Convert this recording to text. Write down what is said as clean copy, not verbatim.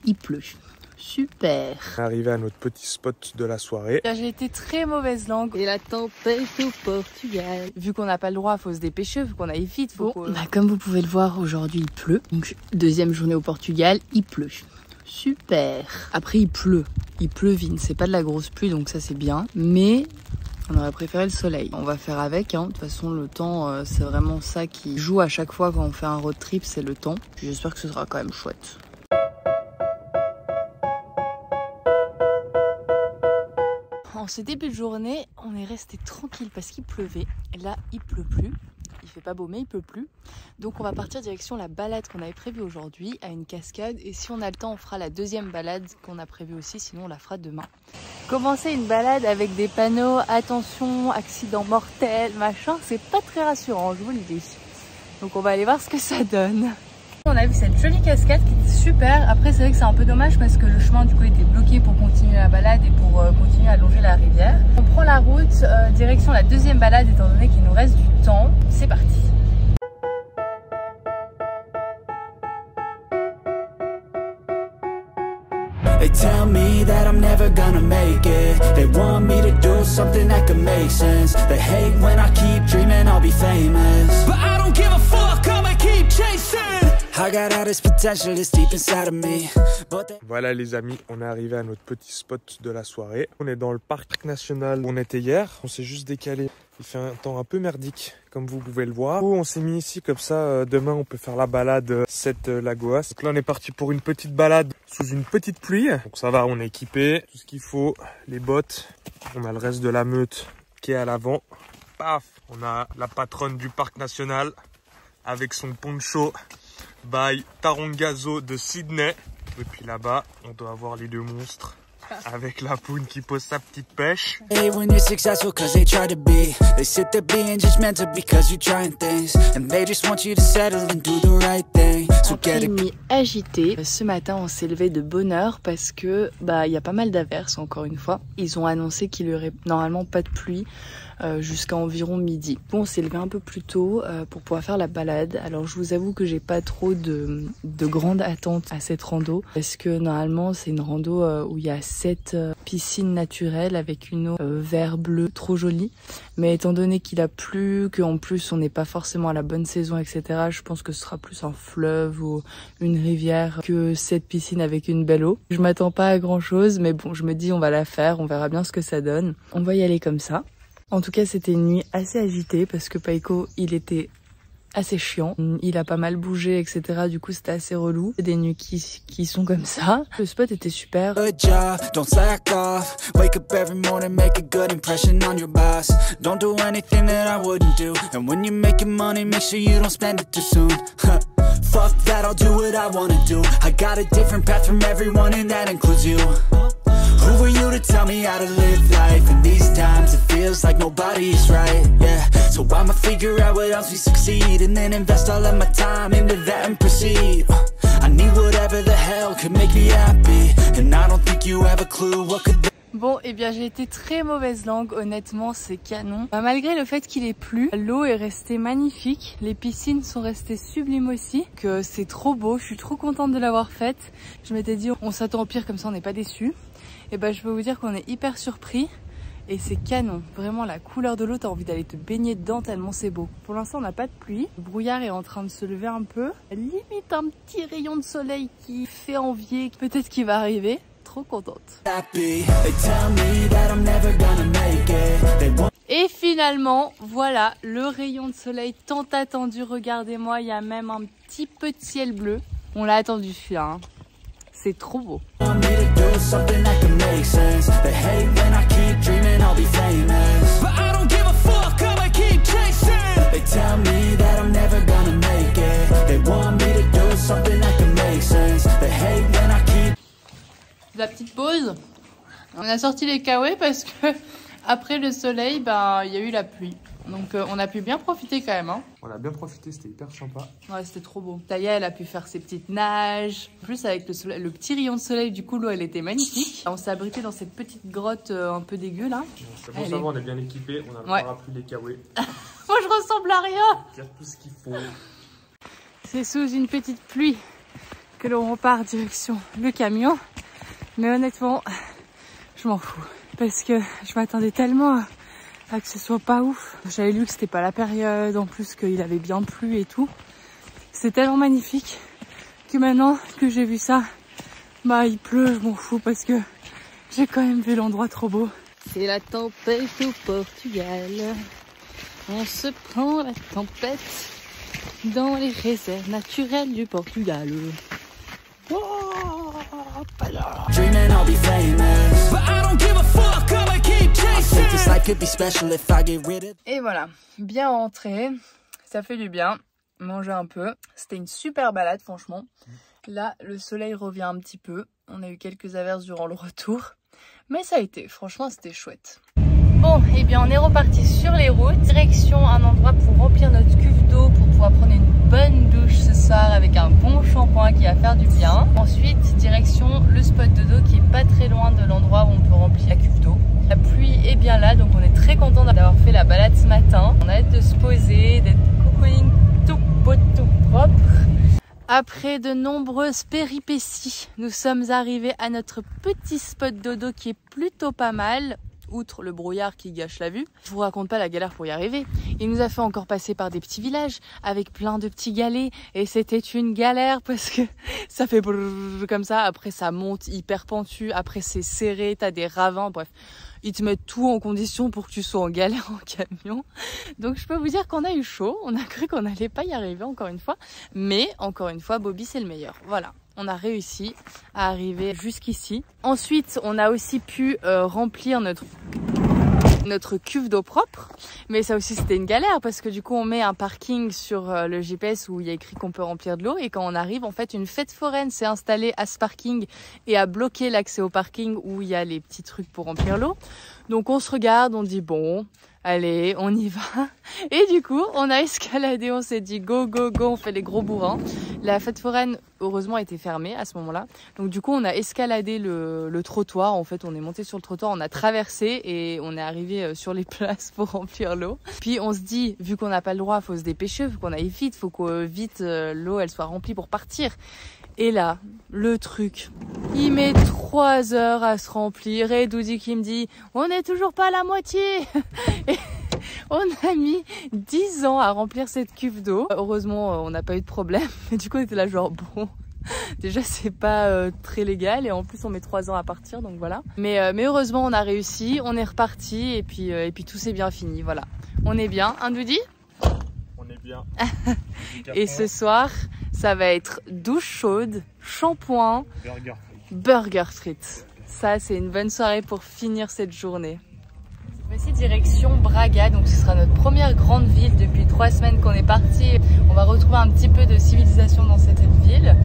il pleut. Super. Arrivé à notre petit spot de la soirée. J'ai été très mauvaise langue. Et la tempête au Portugal. Vu qu'on n'a pas le droit, faut se dépêcher, faut qu'on aille vite. Comme vous pouvez le voir, aujourd'hui il pleut. Donc deuxième journée au Portugal, il pleut. Super. Après il pleuvine, c'est pas de la grosse pluie donc ça c'est bien. Mais on aurait préféré le soleil. On va faire avec, hein. De toute façon le temps c'est vraiment ça qui joue à chaque fois quand on fait un road trip, c'est le temps. J'espère que ce sera quand même chouette. En ce début de journée, on est resté tranquille parce qu'il pleuvait. Là, il pleut plus. Il fait pas beau, mais il pleut plus. Donc, on va partir direction la balade qu'on avait prévue aujourd'hui à une cascade. Et si on a le temps, on fera la deuxième balade qu'on a prévue aussi. Sinon, on la fera demain. Commencer une balade avec des panneaux attention, accident mortel, machin, c'est pas très rassurant, je vous le dis. Donc, on va aller voir ce que ça donne. On a vu cette jolie cascade qui était super. Après c'est vrai que c'est un peu dommage parce que le chemin du coup était bloqué pour continuer la balade et pour continuer à longer la rivière. On prend la route direction la deuxième balade étant donné qu'il nous reste du temps. C'est parti. They tell me that I'm never gonna make it. They want me to do something that could make sense. They hate when I keep dreaming I'll be famous, but I don't give a fuck, I'ma keep chasing. I got all this potential that's deep inside of me. Voilà les amis, on est arrivé à notre petit spot de la soirée. On est dans le parc national où on était hier. On s'est juste décalé. Il fait un temps un peu merdique, comme vous pouvez le voir. On s'est mis ici comme ça. Demain, on peut faire la balade cette Lagoas. Donc là, on est parti pour une petite balade sous une petite pluie. Donc ça va, on est équipé. Tout ce qu'il faut, les bottes. On a le reste de la meute qui est à l'avant. Paf, on a la patronne du parc national avec son poncho by Tarongazo de Sydney. Et puis là-bas, on doit avoir les deux monstres. Avec la poune qui pose sa petite pêche. When you're successful cause they try to be. They sit there being judgmental because you're trying things. And they just want you to settle and do the right thing. So get it. Nuit agitée. Ce matin on s'est levé de bonne heure parce que il y a pas mal d'averses encore une fois. Ils ont annoncé qu'il y aurait normalement pas de pluie jusqu'à environ midi. Bon, on s'est levé un peu plus tôt pour pouvoir faire la balade. Alors je vous avoue que j'ai pas trop de grandes attentes à cette rando parce que normalement c'est une rando où il y a 7 piscines naturelles avec une eau vert bleu trop jolie. Mais étant donné qu'il a plu, qu'en plus on n'est pas forcément à la bonne saison, etc. Je pense que ce sera plus un fleuve ou une rivière que cette piscine avec une belle eau. Je m'attends pas à grand chose, mais bon, je me dis on va la faire, on verra bien ce que ça donne. On va y aller comme ça. En tout cas, c'était une nuit assez agitée parce que Paiko, il était assez chiant. Il a pas mal bougé, etc. Du coup, c'était assez relou. C'est des nuits qui sont comme ça. Le spot était super. Good job, don't slack off. Wake up every morning, make a good impression on your boss. Don't do anything that I wouldn't do. And when you're making money, make sure you don't spend it too soon. Fuck that, I'll do what I wanna do. I got a different path from everyone and that includes you. Who are you to tell me how to live life? In these times it feels like nobody is right, yeah. So I'ma figure out what else we succeed and then invest all of my time into that and proceed. I need whatever the hell could make me happy. And I don't think you have a clue what could. Bon, eh bien j'ai été très mauvaise langue, honnêtement c'est canon. Malgré le fait qu'il ait plu, l'eau est restée magnifique, les piscines sont restées sublimes aussi, que c'est trop beau, je suis trop contente de l'avoir faite. Je m'étais dit on s'attend au pire comme ça on n'est pas déçus. Et ben je peux vous dire qu'on est hyper surpris et c'est canon. Vraiment la couleur de l'eau, t'as envie d'aller te baigner dedans tellement c'est beau. Pour l'instant on n'a pas de pluie, le brouillard est en train de se lever un peu. Limite un petit rayon de soleil qui fait envier, peut-être qu'il va arriver. Trop contente. Et finalement, voilà le rayon de soleil tant attendu. Regardez-moi, il y a même un petit peu de ciel bleu. On l'a attendu celui-là, hein. C'est trop beau. La petite pause, on a sorti les kawaii parce que après le soleil, il y a eu la pluie. Donc on a pu bien profiter quand même. Hein. On a bien profité, c'était hyper sympa. Ouais, c'était trop beau. Taya, elle a pu faire ses petites nages. En plus, avec le petit rayon de soleil, du coup, l'eau, elle était magnifique. On s'est abrité dans cette petite grotte un peu dégueu là. C'est bon, ça va, on est bien équipés. On a pas pris les kawaii. Moi, je ressemble à rien. Faire tout ce qu'il faut. C'est sous une petite pluie que l'on repart direction le camion. Mais honnêtement, je m'en fous. Parce que je m'attendais tellement à que ce soit pas ouf. J'avais lu que c'était pas la période, en plus qu'il avait bien plu et tout. C'est tellement magnifique que maintenant que j'ai vu ça, bah il pleut, je m'en fous parce que j'ai quand même vu l'endroit trop beau. C'est la tempête au Portugal. On se prend la tempête dans les réserves naturelles du Portugal. Oh, Dreaming I'll be famous, but I don't give a fuck, I'ma keep chasing. I think this life could be special if I get rid of. Et voilà, bien rentré, ça fait du bien, manger un peu. C'était une super balade franchement. Là, le soleil revient un petit peu. On a eu quelques averses durant le retour. Mais ça a été, franchement c'était chouette. Bon, et bien on est reparti sur les routes. Direction un endroit pour remplir notre cuve d'eau pour pouvoir prendre une bonne douche ce soir avec un bon shampoing qui va faire du bien. Ensuite, direction le spot de dos qui est pas très loin de l'endroit où on peut remplir la cuve d'eau. La pluie est bien là, donc on est très content d'avoir fait la balade ce matin. On a hâte de se poser, d'être cocooning tout beau, tout propre. Après de nombreuses péripéties, nous sommes arrivés à notre petit spot dodo qui est plutôt pas mal, outre le brouillard qui gâche la vue. Je vous raconte pas la galère pour y arriver. Il nous a fait encore passer par des petits villages avec plein de petits galets et c'était une galère parce que ça fait comme ça, après ça monte hyper pentu, après c'est serré, t'as des ravins, bref. Ils te mettent tout en condition pour que tu sois en galère en camion. Donc je peux vous dire qu'on a eu chaud. On a cru qu'on n'allait pas y arriver encore une fois. Mais encore une fois, Bobby c'est le meilleur. Voilà, on a réussi à arriver jusqu'ici. Ensuite, on a aussi pu remplir notre cuve d'eau propre. Mais ça aussi c'était une galère parce que du coup on met un parking sur le GPS où il y a écrit qu'on peut remplir de l'eau. Et quand on arrive, en fait une fête foraine s'est installée à ce parking et a bloqué l'accès au parking où il y a les petits trucs pour remplir l'eau. Donc on se regarde, on dit bon, allez, on y va. Et du coup, on a escaladé, on s'est dit go, go, go, on fait les gros bourrins. La fête foraine, heureusement, était fermée à ce moment-là. Donc du coup, on a escaladé le trottoir. En fait, on est monté sur le trottoir, on a traversé et on est arrivé sur les places pour remplir l'eau. Puis on se dit, vu qu'on n'a pas le droit, faut se dépêcher, faut qu'on aille vite, faut que vite l'eau, elle soit remplie pour partir. Et là, le truc, il met 3 heures à se remplir et Doudi qui me dit « On n'est toujours pas à la moitié !» Et on a mis 10 ans à remplir cette cuve d'eau. Heureusement, on n'a pas eu de problème. Mais du coup, on était là genre bon, déjà c'est pas très légal et en plus on met 3 ans à partir, donc voilà. Mais heureusement, on a réussi, on est reparti et puis tout s'est bien fini, voilà. On est bien, hein Doudi ? On est bien. Et ce soir, ça va être douche chaude, shampoing, burger frites. Ça, c'est une bonne soirée pour finir cette journée. Voici direction Braga, donc ce sera notre première grande ville depuis 3 semaines qu'on est parti. On va retrouver un petit peu de civilisation dans cette ville.